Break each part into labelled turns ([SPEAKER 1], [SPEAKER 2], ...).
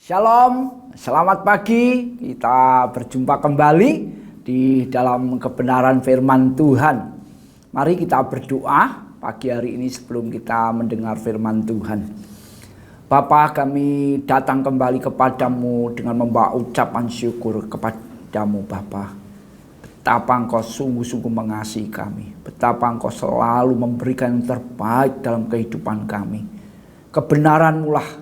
[SPEAKER 1] Shalom, selamat pagi. Kita berjumpa kembali di dalam kebenaran firman Tuhan. Mari kita berdoa pagi hari ini sebelum kita mendengar firman Tuhan. Bapa, kami datang kembali kepadamu dengan membawa ucapan syukur kepadamu Bapa. Betapa Engkau sungguh-sungguh mengasihi kami. Betapa Engkau selalu memberikan yang terbaik dalam kehidupan kami. Kebenaran-Mu lah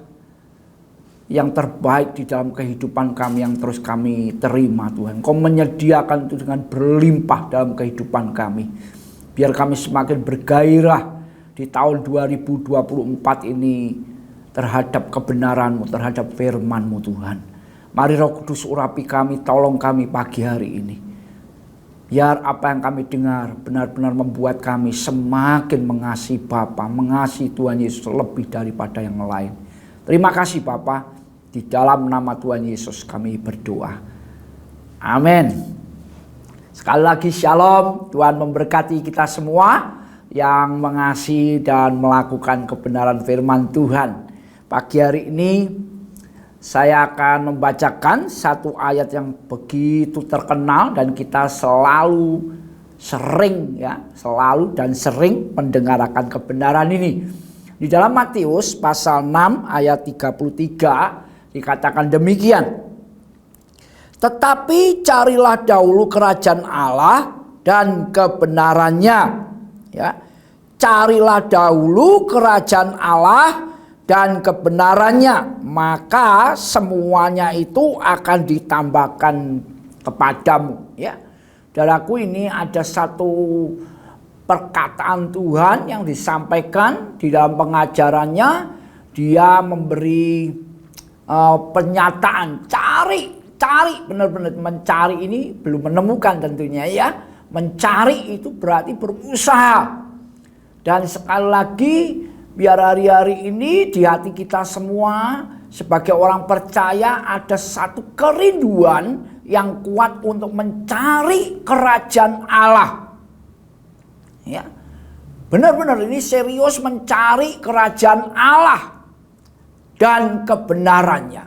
[SPEAKER 1] yang terbaik di dalam kehidupan kami yang terus kami terima Tuhan. Kau menyediakan itu dengan berlimpah dalam kehidupan kami. Biar kami semakin bergairah di tahun 2024 ini terhadap kebenaran-Mu, terhadap firman-Mu Tuhan. Mari Roh Kudus urapi kami, tolong kami pagi hari ini. Biar apa yang kami dengar benar-benar membuat kami semakin mengasihi Bapa, mengasihi Tuhan Yesus lebih daripada yang lain. Terima kasih Bapa. Di dalam nama Tuhan Yesus kami berdoa. Amin. Sekali lagi shalom. Tuhan memberkati kita semua yang mengasihi dan melakukan kebenaran firman Tuhan. Pagi hari ini saya akan membacakan satu ayat yang begitu terkenal dan kita selalu sering mendengarkan kebenaran ini. Di dalam Matius pasal 6 ayat 33 dikatakan demikian. Tetapi carilah dahulu kerajaan Allah dan kebenarannya. Ya. Carilah dahulu kerajaan Allah dan kebenarannya, maka semuanya itu akan ditambahkan kepadamu. Ya. Saudaraku, ini ada satu perkataan Tuhan yang disampaikan di dalam pengajarannya. Dia memberi pernyataan cari benar-benar mencari ini belum menemukan tentunya ya. Mencari itu berarti berusaha. Dan sekali lagi biar hari-hari ini di hati kita semua sebagai orang percaya ada satu kerinduan yang kuat untuk mencari kerajaan Allah. Ya. Benar-benar ini serius mencari kerajaan Allah dan kebenarannya.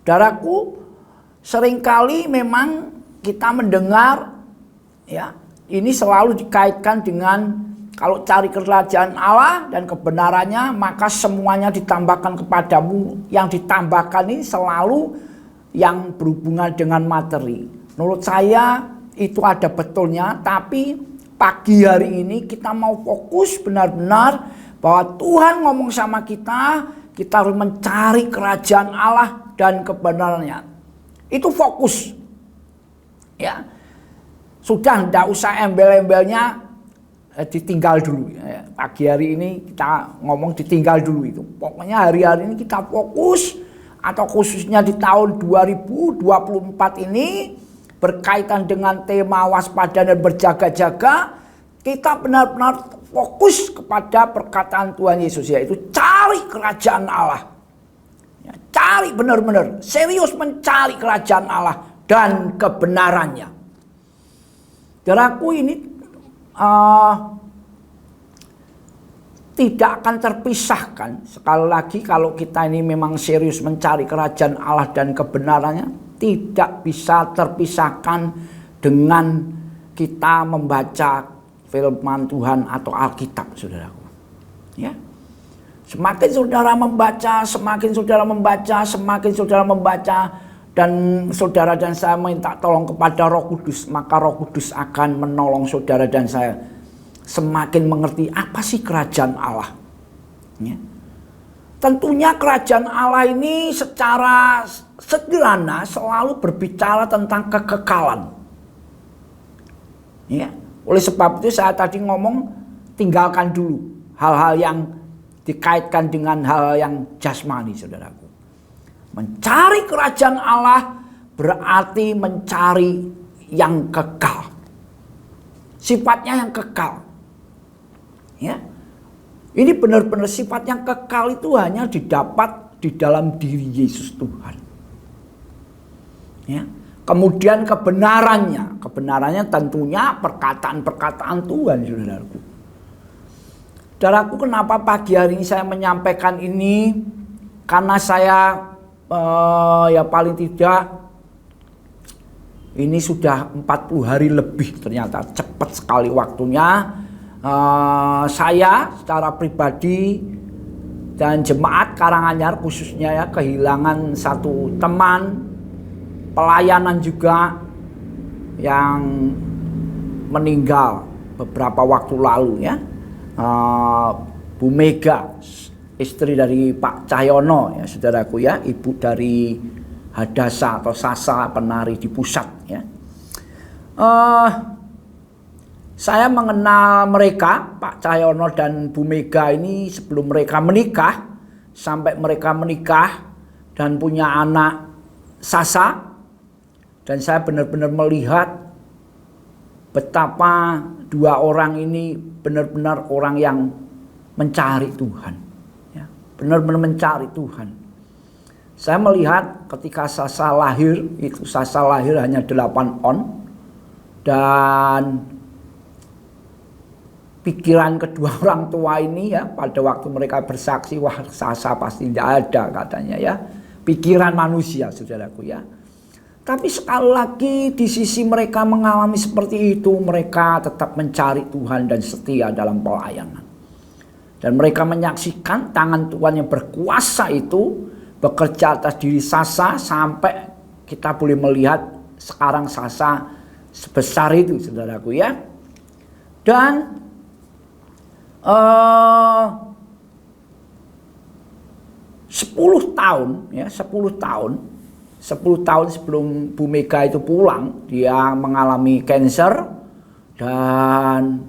[SPEAKER 1] Saudaraku, seringkali memang kita mendengar ya, ini selalu dikaitkan dengan kalau cari kerajaan Allah dan kebenarannya maka semuanya ditambahkan kepadamu. Yang ditambahkan ini selalu yang berhubungan dengan materi. Menurut saya itu ada betulnya, tapi pagi hari ini kita mau fokus benar-benar bahwa Tuhan ngomong sama kita harus mencari kerajaan Allah dan kebenarannya. Itu fokus. Ya. Sudah tidak usah embel-embelnya ditinggal dulu. Ya. Pagi hari ini kita ngomong ditinggal dulu itu. Pokoknya hari-hari ini kita fokus, atau khususnya di tahun 2024 ini berkaitan dengan tema waspada dan berjaga-jaga, kita benar-benar fokus kepada perkataan Tuhan Yesus, yaitu cari kerajaan Allah. Ya, cari benar-benar, serius mencari kerajaan Allah dan kebenarannya. Saudaraku, ini tidak akan terpisahkan. Sekali lagi kalau kita ini memang serius mencari kerajaan Allah dan kebenarannya, tidak bisa terpisahkan dengan kita membaca firman Tuhan atau Alkitab, saudaraku. Ya. Semakin saudara membaca dan saudara dan saya minta tolong kepada Roh Kudus, maka Roh Kudus akan menolong saudara dan saya semakin mengerti apa sih kerajaan Allah. Ya. Tentunya kerajaan Allah ini secara sederhana selalu berbicara tentang kekekalan. Ya. Oleh sebab itu saya tadi ngomong tinggalkan dulu hal-hal yang dikaitkan dengan hal yang jasmani, saudaraku. Mencari kerajaan Allah berarti mencari yang kekal. Sifatnya yang kekal. Ya. Ini benar-benar sifat yang kekal itu hanya didapat di dalam diri Yesus Tuhan. Ya. Kemudian kebenarannya tentunya perkataan-perkataan Tuhan, saudaraku. Saudaraku, kenapa pagi hari ini saya menyampaikan ini? Karena saya ya paling tidak ini sudah 40 hari lebih, ternyata cepat sekali waktunya. Saya secara pribadi dan jemaat Karanganyar khususnya ya kehilangan satu teman pelayanan juga yang meninggal beberapa waktu lalu ya. Bu Mega, istri dari Pak Cahyono ya saudaraku ya, ibu dari Hadasa atau Sasa, penari di pusat ya. Saya mengenal mereka, Pak Cahyono dan Bu Mega ini sebelum mereka menikah, sampai mereka menikah dan punya anak Sasa. Dan saya benar-benar melihat betapa dua orang ini benar-benar orang yang mencari Tuhan. Ya, benar-benar mencari Tuhan. Saya melihat ketika Sasa lahir, itu Sasa lahir hanya 8 on. Dan pikiran kedua orang tua ini ya, pada waktu mereka bersaksi, wah Sasa pasti tidak ada katanya ya. Pikiran manusia saudaraku ya. Tapi sekali lagi di sisi mereka mengalami seperti itu, mereka tetap mencari Tuhan dan setia dalam pelayanan. Dan mereka menyaksikan tangan Tuhan yang berkuasa itu bekerja atas diri Sasa sampai kita boleh melihat sekarang Sasa sebesar itu saudaraku ya. Dan 10 tahun ya, 10 tahun sebelum Bu Mega itu pulang, dia mengalami cancer. Dan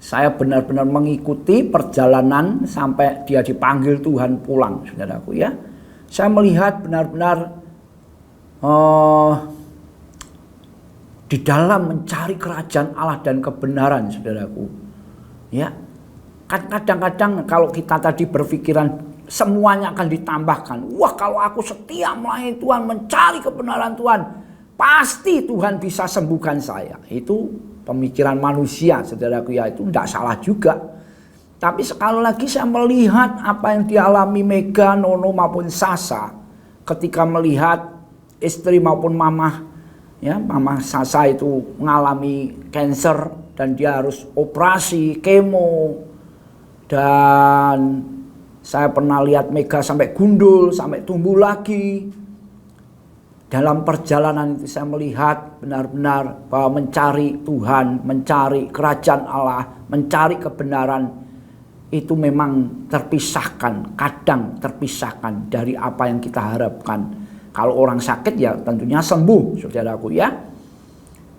[SPEAKER 1] saya benar-benar mengikuti perjalanan sampai dia dipanggil Tuhan pulang saudaraku ya. Saya melihat benar-benar di dalam mencari kerajaan Allah dan kebenaran saudaraku ya. Kadang-kadang kalau kita tadi berpikiran semuanya akan ditambahkan. Wah, kalau aku setia melayani Tuhan, mencari kebenaran Tuhan, pasti Tuhan bisa sembuhkan saya. Itu pemikiran manusia, saudaraku ya, itu tidak salah juga. Tapi sekali lagi saya melihat apa yang dialami Mega, Nono maupun Sasa ketika melihat istri maupun mama, ya, mama Sasa itu mengalami cancer dan dia harus operasi, kemo. Dan saya pernah lihat Mega sampai gundul, sampai tumbuh lagi. Dalam perjalanan itu saya melihat benar-benar bahwa mencari Tuhan, mencari kerajaan Allah, mencari kebenaran itu memang terpisahkan, kadang terpisahkan dari apa yang kita harapkan. Kalau orang sakit ya tentunya sembuh, saudaraku ya.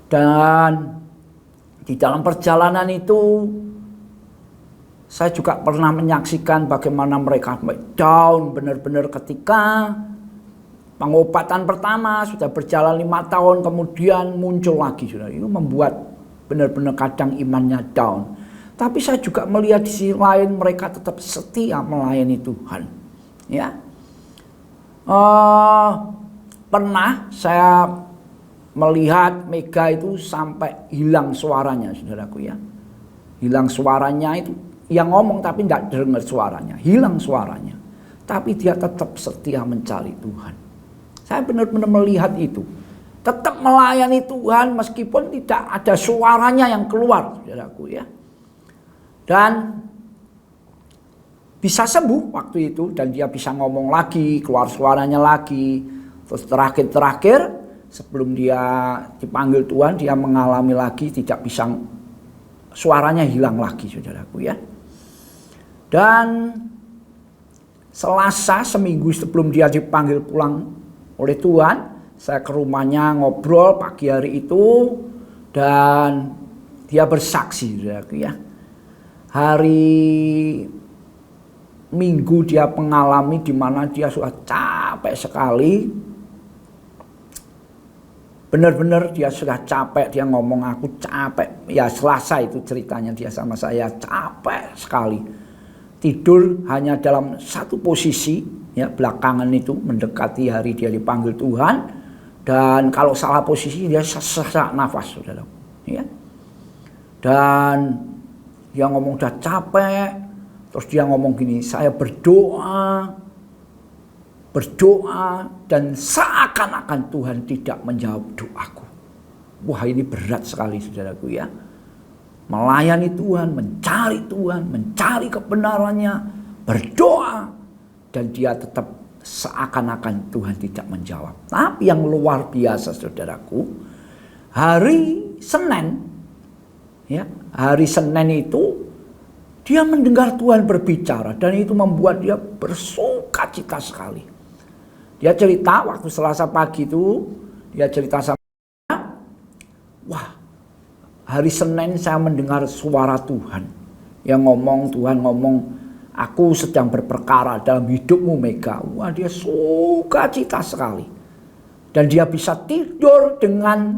[SPEAKER 1] Dan di dalam perjalanan itu saya juga pernah menyaksikan bagaimana mereka down benar-benar ketika pengobatan pertama sudah berjalan 5 tahun kemudian muncul lagi. Itu membuat benar-benar kadang imannya down. Tapi saya juga melihat di sisi lain mereka tetap setia melayani Tuhan. Ya, pernah saya melihat Mega itu sampai hilang suaranya, saudaraku ya. Hilang suaranya itu. Yang ngomong tapi tidak dengar suaranya, hilang suaranya. Tapi dia tetap setia mencari Tuhan. Saya benar-benar melihat itu. Tetap melayani Tuhan meskipun tidak ada suaranya yang keluar, saudaraku ya. Dan bisa sembuh waktu itu dan dia bisa ngomong lagi, keluar suaranya lagi. Terus terakhir sebelum dia dipanggil Tuhan, dia mengalami lagi tidak bisa, suaranya hilang lagi, saudaraku ya. Dan Selasa seminggu sebelum dia dipanggil pulang oleh Tuhan, saya ke rumahnya ngobrol pagi hari itu dan dia bersaksi, saudaraku ya. Hari Minggu dia mengalami di mana dia sudah capek sekali. Benar-benar dia sudah capek, dia ngomong aku capek. Ya Selasa itu ceritanya dia sama saya, capek sekali. Tidur hanya dalam satu posisi, ya belakangan itu mendekati hari dia dipanggil Tuhan. Dan kalau salah posisi dia sesak nafas, saudara. Ya. Dan dia ngomong udah capek, terus dia ngomong gini, saya berdoa berdoa dan seakan-akan Tuhan tidak menjawab doaku. Wah, ini berat sekali saudaraku ya. Melayani Tuhan, mencari kebenarannya, berdoa, dan dia tetap seakan-akan Tuhan tidak menjawab. Tapi yang luar biasa saudaraku, hari Senin, ya, hari Senin itu dia mendengar Tuhan berbicara dan itu membuat dia bersukacita sekali. Dia cerita waktu Selasa pagi itu, dia cerita sama saya, wah, hari Senin saya mendengar suara Tuhan yang ngomong, Tuhan ngomong, aku sedang berperkara dalam hidupmu Mega. Wah, dia sukacita sekali. Dan dia bisa tidur dengan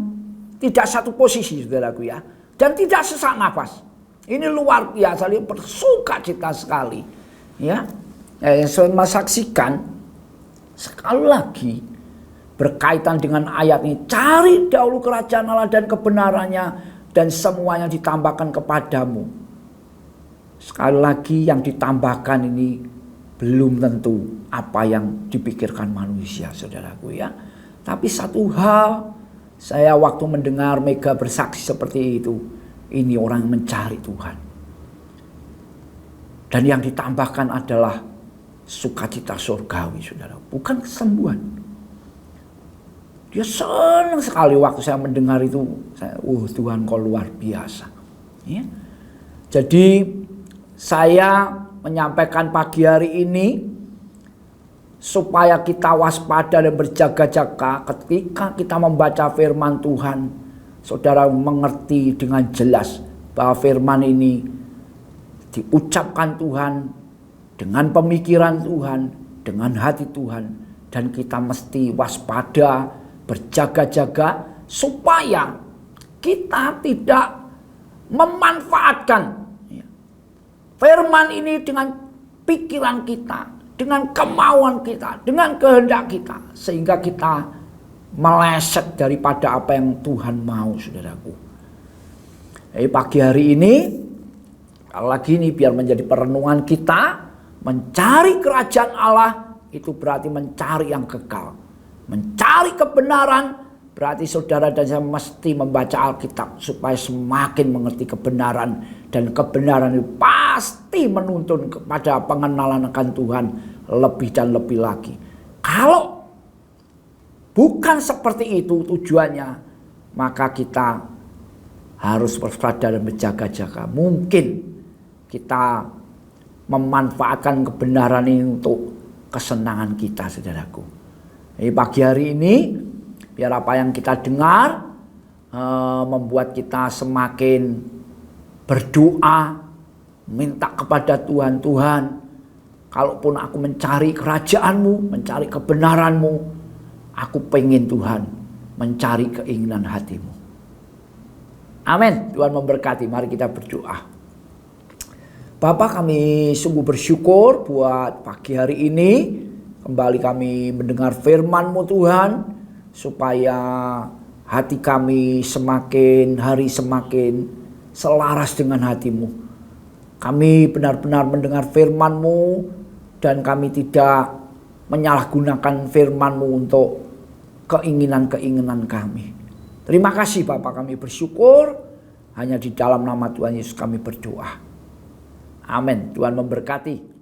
[SPEAKER 1] tidak satu posisi saudaraku ya. Dan tidak sesak nafas. Ini luar biasa, dia bersukacita sekali. Ya, saya saksikan sekali lagi berkaitan dengan ayat ini. Cari dahulu kerajaan Allah dan kebenarannya, dan semuanya ditambahkan kepadamu. Sekali lagi yang ditambahkan ini belum tentu apa yang dipikirkan manusia saudaraku ya. Tapi satu hal, saya waktu mendengar Mega bersaksi seperti itu, ini orang mencari Tuhan. Dan yang ditambahkan adalah sukacita surgawi saudara, bukan kesembuhan. Dia senang sekali waktu saya mendengar itu. Tuhan kau luar biasa ya. Jadi saya menyampaikan pagi hari ini supaya kita waspada dan berjaga-jaga ketika kita membaca firman Tuhan. Saudara mengerti dengan jelas bahwa firman ini diucapkan Tuhan dengan pemikiran Tuhan, dengan hati Tuhan, dan kita mesti waspada, berjaga-jaga supaya kita tidak memanfaatkan firman ini dengan pikiran kita, dengan kemauan kita, dengan kehendak kita, sehingga kita meleset daripada apa yang Tuhan mau saudaraku. Pagi hari ini, lagi ini biar menjadi perenungan kita. Mencari kerajaan Allah itu berarti mencari yang kekal. Mencari kebenaran berarti saudara dan saya mesti membaca Alkitab supaya semakin mengerti kebenaran. Dan kebenaran itu pasti menuntun kepada pengenalan akan Tuhan lebih dan lebih lagi. Kalau bukan seperti itu tujuannya, maka kita harus waspada dan berjaga-jaga. Mungkin kita memanfaatkan kebenaran ini untuk kesenangan kita saudaraku. Pagi hari ini biar apa yang kita dengar membuat kita semakin berdoa, minta kepada Tuhan, Tuhan, kalaupun aku mencari kerajaan-Mu, mencari kebenaran-Mu, aku pengen Tuhan mencari keinginan hati-Mu. Amin. Tuhan memberkati. Mari kita berdoa. Bapa, kami sungguh bersyukur buat pagi hari ini. Kembali kami mendengar firman-Mu Tuhan. Supaya hati kami semakin hari semakin selaras dengan hati-Mu. Kami benar-benar mendengar firman-Mu. Dan kami tidak menyalahgunakan firman-Mu untuk keinginan-keinginan kami. Terima kasih Bapak, kami bersyukur. Hanya di dalam nama Tuhan Yesus kami berdoa. Amin. Tuhan memberkati.